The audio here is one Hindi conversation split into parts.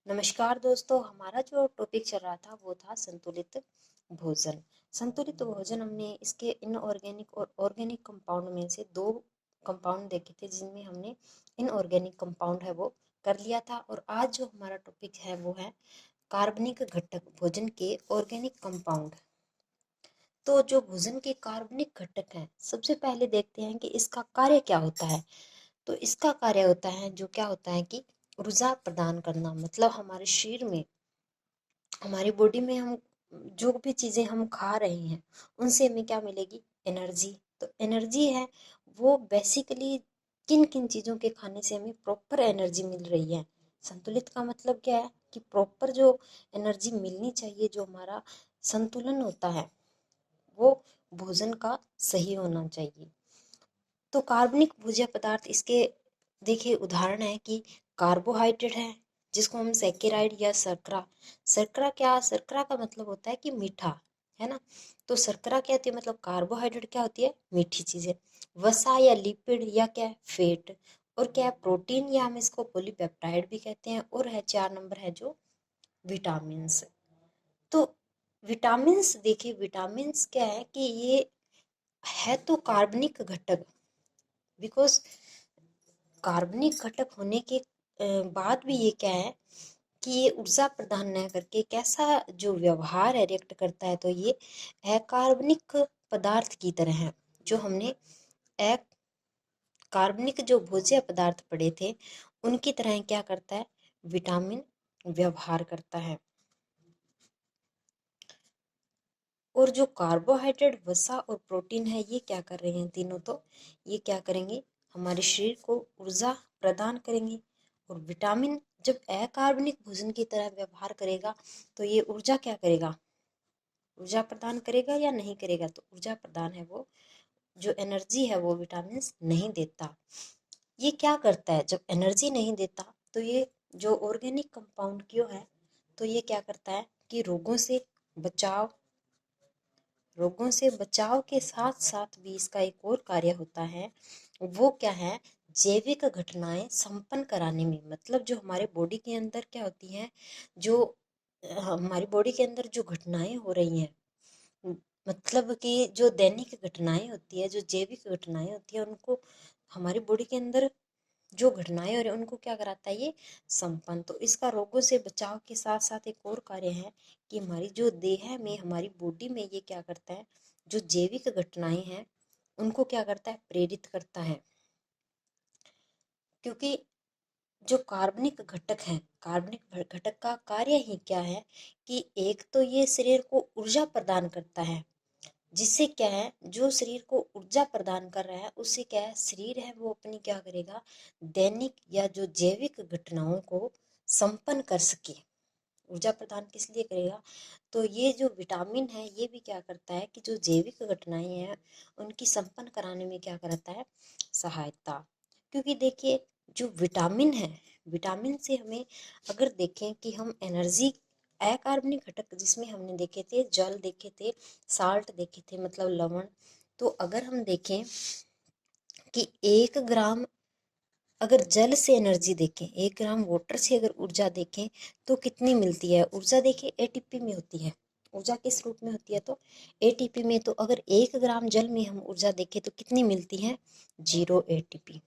नमस्कार दोस्तों, हमारा जो टॉपिक चल रहा था वो था संतुलित भोजन। संतुलित भोजन हमने इसके इनऑर्गेनिक और ऑर्गेनिक कंपाउंड में से दो कंपाउंड देखे थे, जिनमें हमने इनऑर्गेनिक कंपाउंड है वो कर लिया था। और आज जो हमारा टॉपिक है वो है कार्बनिक घटक भोजन के ऑर्गेनिक कंपाउंड। तो जो भोजन के कार्बनिक घटक हैं, सबसे पहले देखते हैं कि इसका कार्य क्या होता है। तो इसका कार्य होता है, जो क्या होता है कि ऊर्जा प्रदान करना। मतलब हमारे शरीर में, हमारी बॉडी में हम जो भी चीज़ें हम खा रहे हैं उनसे हमें क्या मिलेगी? एनर्जी। तो एनर्जी है वो बेसिकली किन किन चीज़ों के खाने से हमें प्रॉपर एनर्जी मिल रही है। संतुलित का मतलब क्या है कि प्रॉपर जो एनर्जी मिलनी चाहिए, जो हमारा संतुलन होता है वो भोजन का सही होना चाहिए। तो कार्बनिक भोज्य पदार्थ इसके देखिए उदाहरण है कि कार्बोहाइड्रेट है, जिसको हम सैकेराइड या शर्करा। शर्करा का मतलब होता है कि मीठा, है ना। तो शर्करा क्या होती है? मतलब कार्बोहाइड्रेट क्या होती है? मीठी चीजें। वसा या लिपिड या क्या है? फैट। और क्या है? प्रोटीन, या हम इसको पॉलीपेप्टाइड भी कहते हैं। और है 4 नंबर है जो विटामिन्स। तो विटामिन्स देखिए, विटामिन्स क्या है कि ये है तो कार्बनिक घटक। बिकॉज कार्बनिक घटक होने के बाद भी ये क्या है कि ये ऊर्जा प्रदान न करके कैसा जो व्यवहार है रिएक्ट करता है, तो ये अकार्बनिक पदार्थ की तरह है। जो हमने अकार्बनिक जो भोज्य पदार्थ पढ़े थे उनकी तरह क्या करता है? विटामिन व्यवहार करता है। और जो कार्बोहाइड्रेट, वसा और प्रोटीन है, ये क्या कर रहे हैं? तीनों तो ये क्या करेंगे? हमारे शरीर को ऊर्जा प्रदान करेंगे। और विटामिन जब अकार्बनिक भोजन की तरह व्यवहार करेगा तो ये ऊर्जा क्या करेगा? ऊर्जा प्रदान करेगा या नहीं करेगा? तो ऊर्जा प्रदान है वो, जो एनर्जी है वो विटामिन नहीं देता। ये क्या करता है? जब एनर्जी नहीं देता तो ये जो ऑर्गेनिक कंपाउंड क्यों है, तो ये क्या करता है कि बचाव रोगों से बचाव के साथ साथ भी इसका एक और कार्य होता है। वो क्या है? जैविक घटनाएं संपन्न कराने में। मतलब जो हमारे बॉडी के अंदर क्या होती हैं, जो हमारी बॉडी के अंदर जो घटनाएं हो रही हैं, मतलब कि जो दैनिक घटनाएं होती है, जो जैविक घटनाएं होती है, उनको हमारी बॉडी के अंदर जो घटनाएं हो रही हैं उनको क्या कराता है? ये संपन्न। तो इसका रोगों से बचाव के साथ साथ एक और कार्य है कि हमारी जो देह में, हमारी बॉडी में ये क्या करता है? जो जैविक घटनाएं हैं उनको क्या करता है? प्रेरित करता है। क्योंकि जो कार्बनिक घटक हैं, कार्बनिक घटक का कार्य ही क्या है कि एक तो ये शरीर को ऊर्जा प्रदान करता है, जिससे क्या है, जो शरीर को ऊर्जा प्रदान कर रहा है उससे क्या है, शरीर है वो अपनी क्या करेगा? दैनिक या जो जैविक घटनाओं को संपन्न कर सके। ऊर्जा प्रदान किस लिए करेगा? तो ये जो विटामिन है ये भी क्या करता है कि जो जैविक घटनाएं हैं उनकी संपन्न कराने में क्या करता है? सहायता। क्योंकि देखिए जो विटामिन है, विटामिन से हमें अगर देखें कि हम एनर्जी, अकार्बनिक घटक जिसमें हमने देखे थे, जल देखे थे, साल्ट देखे थे, मतलब लवण। तो अगर हम देखें कि 1 ग्राम अगर जल से एनर्जी देखें, 1 ग्राम वाटर से अगर ऊर्जा देखें तो कितनी मिलती है ऊर्जा? देखिए एटीपी में होती है। ऊर्जा किस रूप में होती है? तो एटीपी में। तो अगर 1 ग्राम जल में हम ऊर्जा देखें तो कितनी मिलती है? 0 एटीपी।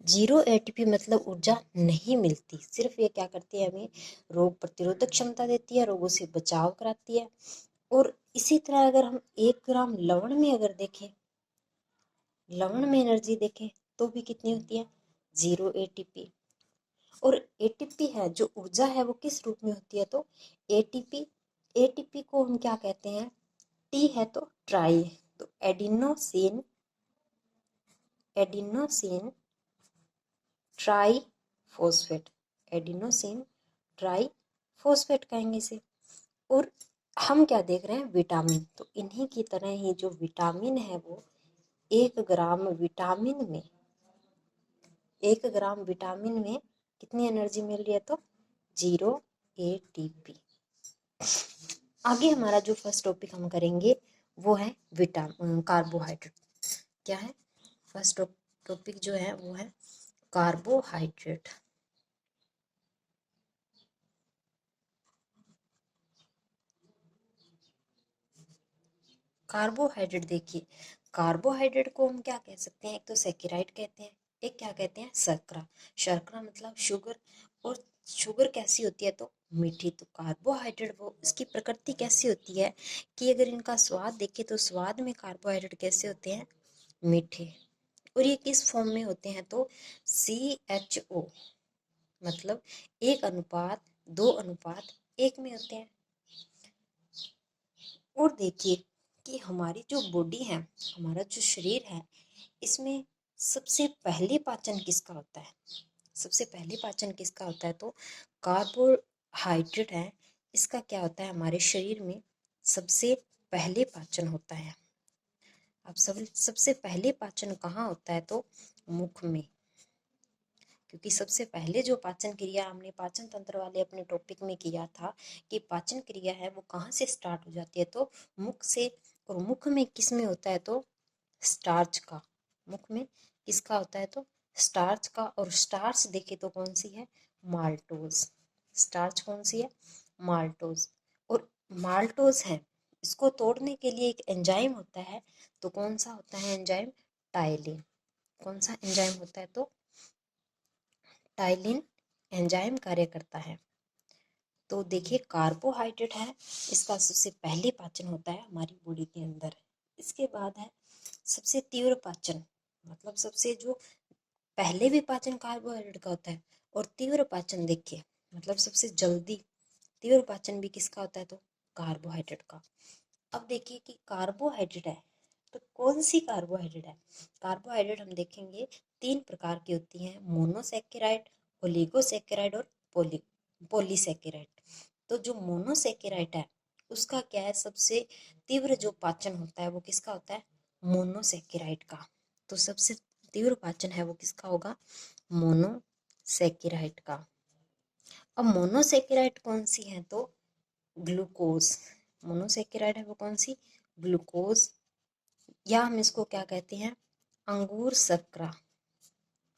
0 एटीपी मतलब ऊर्जा नहीं मिलती। सिर्फ ये क्या करती है? हमें रोग प्रतिरोधक क्षमता देती है, रोगों से बचाव कराती है। और इसी तरह अगर हम 1 ग्राम लवण में अगर देखें, लवण में एनर्जी देखें तो भी कितनी होती है? 0 एटीपी। और एटीपी है जो ऊर्जा है वो किस रूप में होती है? तो एटीपी। एटीपी को हम क्या कहते हैं? टी है तो ट्राई। तो adenosine, adenosine try phosphate, adenosine try phosphate कहेंगे इसे। और हम क्या देख रहे हैं? विटामिन। तो इन्हीं की तरह ही जो विटामिन है वो 1 ग्राम विटामिन में, 1 ग्राम विटामिन में कितनी एनर्जी मिल रही है? तो 0 एटीपी। आगे हमारा जो फर्स्ट टॉपिक हम करेंगे वो है कार्बोहाइड्रेट। क्या है? फर्स्ट टॉपिक जो है वो है कार्बोहाइड्रेट। कार्बोहाइड्रेट देखिए, कार्बोहाइड्रेट को हम क्या कह सकते हैं, एक तो सैकेराइड कहते हैं, एक क्या कहते हैं, शर्करा। शर्करा मतलब शुगर, और शुगर कैसी होती है, तो मीठी। तो कार्बोहाइड्रेट वो इसकी प्रकृति कैसी होती है कि अगर इनका स्वाद देखें तो स्वाद में कार्बोहाइड्रेट कैसे होते हैं, मीठे। और ये किस फॉर्म में होते हैं, तो CHO, मतलब 1:2:1 में होते हैं। और देखिए कि हमारी जो बॉडी है, हमारा जो शरीर है, इसमें सबसे पहले पाचन किसका होता है, सबसे पहले पाचन किसका होता है, तो कार्बोहाइड्रेट है, इसका क्या होता है, हमारे शरीर में सबसे पहले पाचन होता है। अब सबसे पहले पाचन कहाँ होता है, तो मुख में, क्योंकि सबसे पहले जो पाचन क्रिया हमने पाचन तंत्र वाले अपने टॉपिक में किया था कि पाचन क्रिया है वो कहाँ से स्टार्ट हो जाती है, तो मुख से। और मुख में किस में होता है, तो स्टार्च का। मुख में किसका होता है, तो स्टार्च का। और स्टार्च देखे तो कौन सी है, माल्टोज। स्टार्च कौन सी है, माल्टोज। और माल्टोज है, इसको तोड़ने के लिए एक एंजाइम होता है, तो कौन सा होता है एंजाइम, टाइलिन। कौन सा एंजाइम होता है, तो टाइलिन एंजाइम कार्य करता है। तो देखिए कार्बोहाइड्रेट है, इसका सबसे पहले पाचन होता है हमारी बॉडी के अंदर। इसके बाद है सबसे तीव्र पाचन, मतलब सबसे जो पहले भी पाचन कार्बोहाइड्रेट का होता है, और तीव्र पाचन देखिए मतलब सबसे जल्दी तीव्र पाचन भी किसका होता है, तो कार्बोहाइड्रेट का। अब देखिए कि कार्बोहाइड्रेट है, तो कौन सी कार्बोहाइड्रेट है, कार्बोहाइड्रेट हम देखेंगे 3 प्रकार की होती हैं, मोनोसैकेराइड, ओलिगोसैकेराइड और पॉलीसैकेराइड। तो जो मोनोसैकेराइड है उसका क्या है, सबसे तीव्र जो पाचन होता है वो किसका होता है, मोनोसैकेराइड का। तो सबसे तीव्र पाचन है वो किसका होगा, मोनोसैकेराइड का। अब मोनोसैकेराइड कौन सी है, तो ग्लूकोज। मोनोसैकेराइड है वो कौन सी, ग्लूकोज, या हम इसको क्या कहते हैं, अंगूर शर्करा।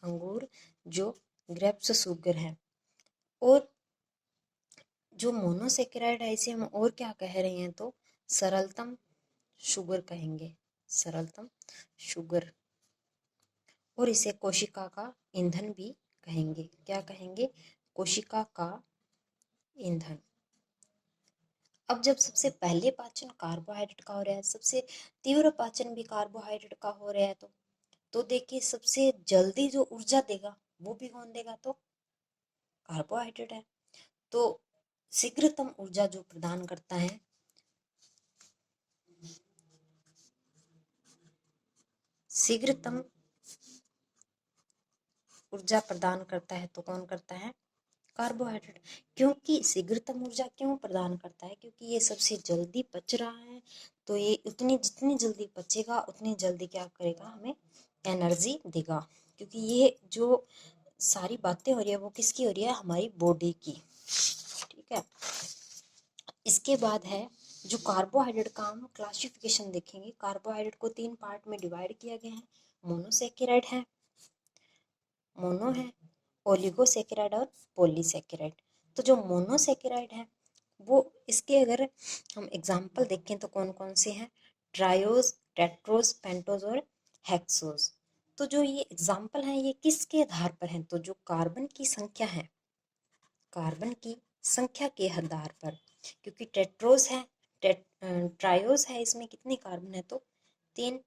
अंगूर जो ग्रेप्स शुगर है। और जो मोनोसैकेराइड है इसे हम और क्या कह रहे हैं, तो सरलतम शुगर कहेंगे, सरलतम शुगर। और इसे कोशिका का ईंधन भी कहेंगे, क्या कहेंगे, कोशिका का ईंधन। अब जब सबसे पहले पाचन कार्बोहाइड्रेट का हो रहा है, सबसे तीव्र पाचन भी कार्बोहाइड्रेट का हो रहा है, तो देखिए सबसे जल्दी जो ऊर्जा देगा वो भी कौन देगा, तो कार्बोहाइड्रेट है। तो शीघ्रतम ऊर्जा जो प्रदान करता है, शीघ्रतम ऊर्जा प्रदान करता है, तो कौन करता है, कार्बोहाइड्रेट। क्योंकि शीघ्रतम ऊर्जा क्यों प्रदान करता है, क्योंकि ये सबसे जल्दी पच रहा है, तो ये उतनी जितनी जल्दी पचेगा उतनी जल्दी क्या करेगा, हमें एनर्जी देगा। क्योंकि ये जो सारी बातें हो रही है वो किसकी हो रही है, हमारी बॉडी की, ठीक है। इसके बाद है जो कार्बोहाइड्रेट का हम क्लासिफिकेशन देखेंगे। कार्बोहाइड्रेट को 3 पार्ट में डिवाइड किया गया है, मोनोसैकेराइड है, मोनो है, ओलिगोसैकेराइड और पॉलीसैकेराइड। तो जो मोनोसैकेराइड है वो, इसके अगर हम एग्जाम्पल देखें तो कौन कौन से हैं, ट्रायोज, टेट्रोज, पेंटोज और हेक्सोज। तो जो ये एग्जाम्पल हैं ये किसके आधार पर हैं, तो जो कार्बन की संख्या है, कार्बन की संख्या के आधार पर। क्योंकि टेट्रोज है, ट्रायोज है, इसमें कितने कार्बन है, तो 3।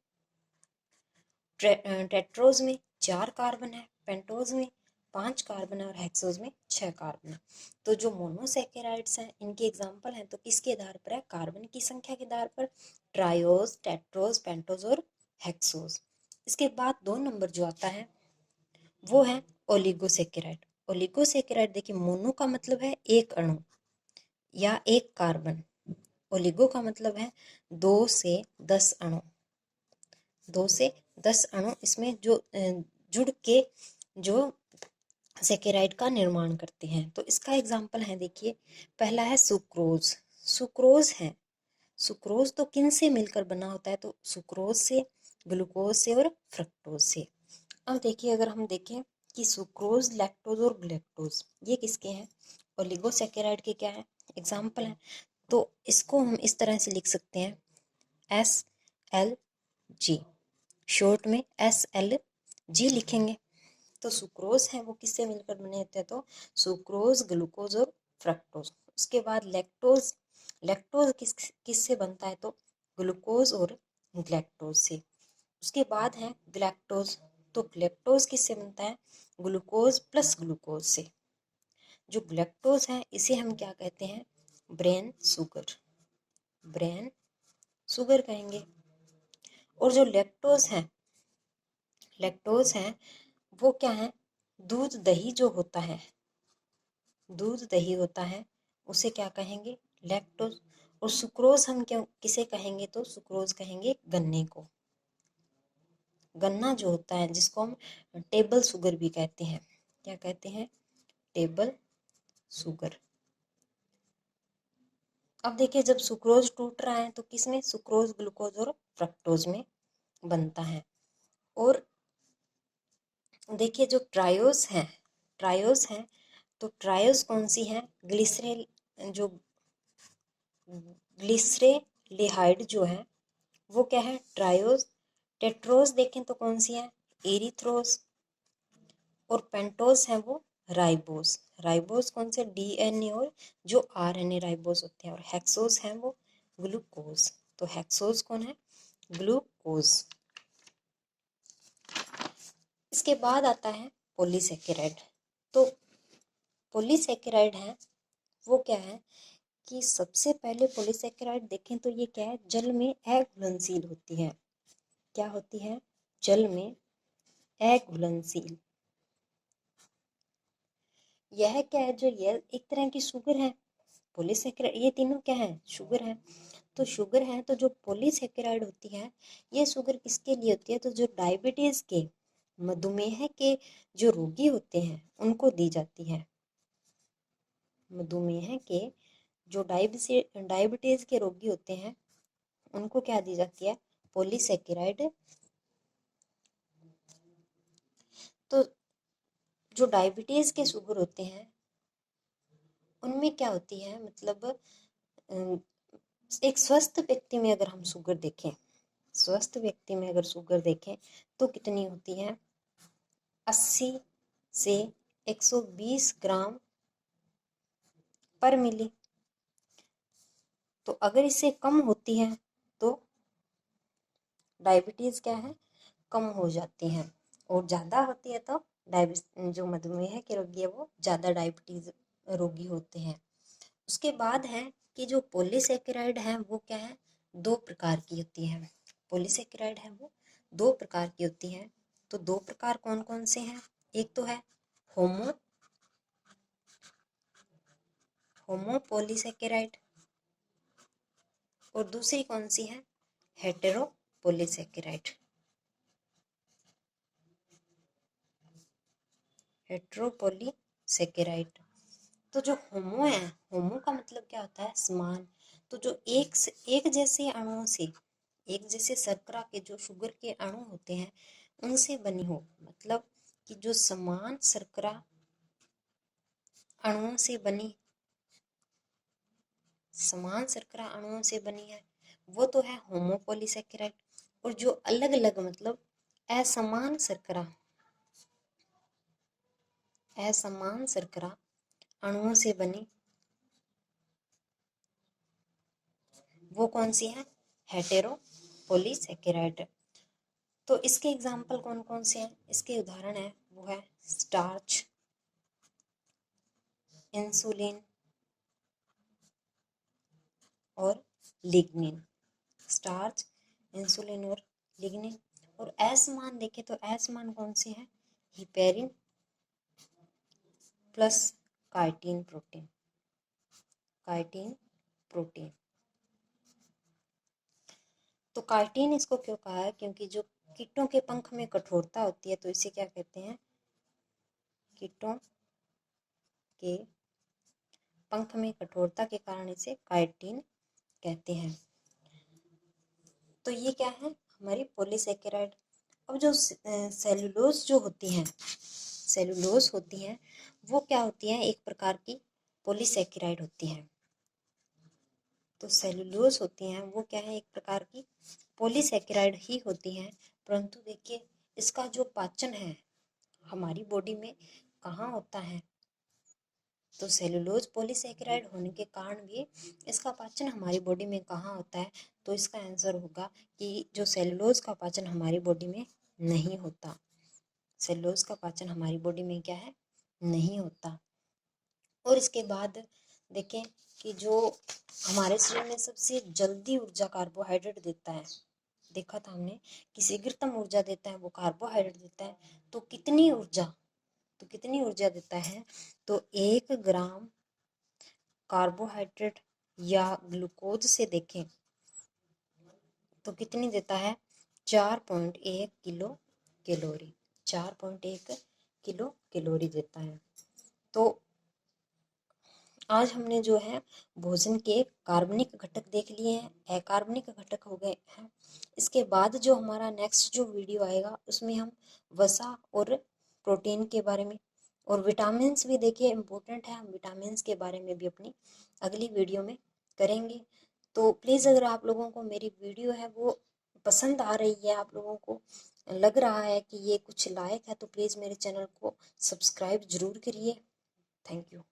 टेट्रोज में 4 कार्बन है, पेंटोज में 5 कार्बन है और हेक्सोज में 6 कार्बन है। तो जो मोनोसैकेराइड्स हैं इनके एग्जाम्पल हैं, तो किसके आधार पर है, कार्बन की संख्या के आधार पर, ट्रायोज, टेट्रोज, पेंटोज और हेक्सोज। इसके बाद 2 नंबर जो आता है वो है ओलिगोसैकेराइड। ओलिगोसैकेराइड देखिए, मोनो का मतलब है एक अणु या एक कार्बन, ओलिगो का मतलब है 2 से 10 अणु, 2 से 10 अणु इसमें जो जुड़ के जो सैकेराइड का निर्माण करते हैं। तो इसका एग्जाम्पल है, देखिए पहला है सुक्रोज। सुक्रोज है, सुक्रोज तो किन से मिलकर बना होता है, तो सुक्रोज से, ग्लूकोज से और फ्रक्टोज से। अब देखिए अगर हम देखें कि सुक्रोज, लैक्टोज और ग्लैक्टोज ये किसके हैं, ओलिगोसैकेराइड के क्या है, एग्जाम्पल है। तो इसको हम इस तरह से लिख सकते हैं, एल जी, शॉर्ट में SLG लिखेंगे। तो सुक्रोज है वो किससे मिलकर बने होते हैं, तो सुक्रोज, ग्लूकोज और फ्रक्टोज। उसके बाद लैक्टोज, लैक्टोज किससे बनता है, तो ग्लूकोज और ग्लैक्टोज से। उसके बाद है ग्लैक्टोज, तो ग्लैक्टोज किससे बनता है, ग्लूकोज प्लस ग्लूकोज से। जो ग्लैक्टोज है इसे हम क्या कहते हैं, ब्रेन शुगर, ब्रेन शुगर कहेंगे। और जो लैक्टोज है, लैक्टोज है वो क्या है, दूध दही जो होता है, दूध दही होता है उसे क्या कहेंगे, लैक्टोज। और सुक्रोज हम क्यों किसे कहेंगे, तो सुक्रोज कहेंगे गन्ने को। गन्ना जो होता है जिसको हम टेबल शुगर भी कहते हैं, क्या कहते हैं, टेबल शुगर। अब देखिए जब सुक्रोज टूट रहा है तो किसमें, सुक्रोज, ग्लूकोज और फ्रक्टोज में बनता है। और देखिए जो ट्रायोस है, ट्रायोस है तो ट्रायोस कौन सी है, ग्लिसरेल, जो ग्लिसरेलिहाइड जो है वो क्या है, ट्रायोस। टेट्रोस देखें तो कौन सी है, एरिथ्रोस। और पेंटोस है वो राइबोस, राइबोस कौन से, DNA और जो RNA राइबोस होते हैं। और हेक्सोस है वो ग्लूकोज, तो हेक्सोस कौन है, ग्लूकोज। इसके बाद आता है पॉलीसेकेराइड। तो पॉलीसेकेराइड है वो क्या है कि सबसे पहले पॉलीसेकेराइड देखें तो ये क्या है, जल में अघुलनशील होती है। क्या होती है, जल में अघुलनशील। यह क्या है, जो यह एक तरह की शुगर है, पॉलीसेकेराइड, ये तीनों क्या है, शुगर है। तो शुगर है तो जो पॉलीसेकेराइड होती है ये शुगर किसके लिए होती है, तो जो डायबिटीज के, मधुमेह के जो रोगी होते हैं उनको दी जाती है। मधुमेह के जो डायबिटीज के रोगी होते हैं उनको क्या दी जाती है, पॉलीसेकेराइड। तो जो डायबिटीज के शुगर होते हैं उनमें क्या होती है, मतलब एक स्वस्थ व्यक्ति में अगर हम शुगर देखें, स्वस्थ व्यक्ति में अगर शुगर देखें तो कितनी होती है, 80 से 120 ग्राम पर मिली। तो अगर इससे कम होती है तो डायबिटीज क्या है, कम हो जाती हैं। और ज़्यादा होती है तो जो मधुमेह के रोगी है वो ज़्यादा डायबिटीज रोगी होते हैं। उसके बाद है कि जो पॉलीसेकेराइड है वो क्या है, दो प्रकार की होती है। पॉलीसेकेराइड है वो दो प्रकार की होती है। तो दो प्रकार कौन कौन से हैं, एक तो है होमोपॉलीसेकेराइड और दूसरी कौन सी है, हेटेरोपॉलीसेकेराइड। हेटेरोपॉलीसेकेराइड। तो जो होमो है, होमो का मतलब क्या होता है, समान। तो जो एक जैसे अणुओं से, एक जैसे शर्करा के जो शुगर के अणु होते हैं उनसे बनी हो, मतलब कि जो समान शर्करा अणुओं से बनी, समान शर्करा अणुओं से बनी है वो तो है होमोपॉलीसेकेराइड। और जो अलग अलग मतलब असमान शर्करा, असमान शर्करा अणुओं से बनी वो कौन सी है, हेटेरोपॉलीसेकेराइड। तो इसके एग्जाम्पल कौन कौन से हैं, इसके उदाहरण है वो है स्टार्च, इंसुलिन और लिग्निन। स्टार्च, इंसुलिन और लिग्निन। और असमान देखें तो असमान कौन से हैं, heparin plus chitin protein, chitin protein. तो काइटिन इसको क्यों कहा है, क्योंकि जो कीटों के पंख में कठोरता होती है तो इसे क्या कहते हैं, कीटों के पंख में कठोरता के कारण इसे काइटिन कहते हैं। तो ये क्या है, हमारी पॉलीसेकेराइड। अब जो सेलुलोज जो होती हैं, सेलुलोज होती हैं वो क्या होती हैं, एक प्रकार की पॉलीसेकेराइड होती हैं। तो सेलुलोज होती हैं वो क्या है, एक प्रकार की पॉलीसैकेराइड ही होती हैं, परंतु देखिए इसका जो पाचन है हमारी बॉडी में कहाँ होता है, तो सेलुलोज पॉलीसैकेराइड होने के कारण भी इसका पाचन हमारी बॉडी में कहाँ होता है, तो इसका आंसर होगा कि जो सेलुलोज का पाचन हमारी बॉडी में नहीं होता, सेलुलोज का पाचन हमारी बॉडी में क्या है, नहीं होता। और इसके बाद देखें कि जो हमारे शरीर में सबसे जल्दी ऊर्जा कार्बोहाइड्रेट देता है, देखा था हमने कि शीघ्रतम ऊर्जा देता है वो कार्बोहाइड्रेट देता है, तो कितनी ऊर्जा देता है, तो 1 ग्राम कार्बोहाइड्रेट या ग्लूकोज से देखें तो कितनी देता है, 4.1 किलो कैलोरी, 4.1 किलो कैलोरी देता है। तो आज हमने जो है भोजन के कार्बनिक घटक देख लिए हैं, अकार्बनिक घटक हो गए हैं। इसके बाद जो हमारा नेक्स्ट जो वीडियो आएगा उसमें हम वसा और प्रोटीन के बारे में और विटामिन्स भी देखिए इम्पोर्टेंट है, हम विटामिन्स के बारे में भी अपनी अगली वीडियो में करेंगे। तो प्लीज़ अगर आप लोगों को मेरी वीडियो है वो पसंद आ रही है, आप लोगों को लग रहा है कि ये कुछ लायक है, तो प्लीज़ मेरे चैनल को सब्सक्राइब ज़रूर करिए। Thank you.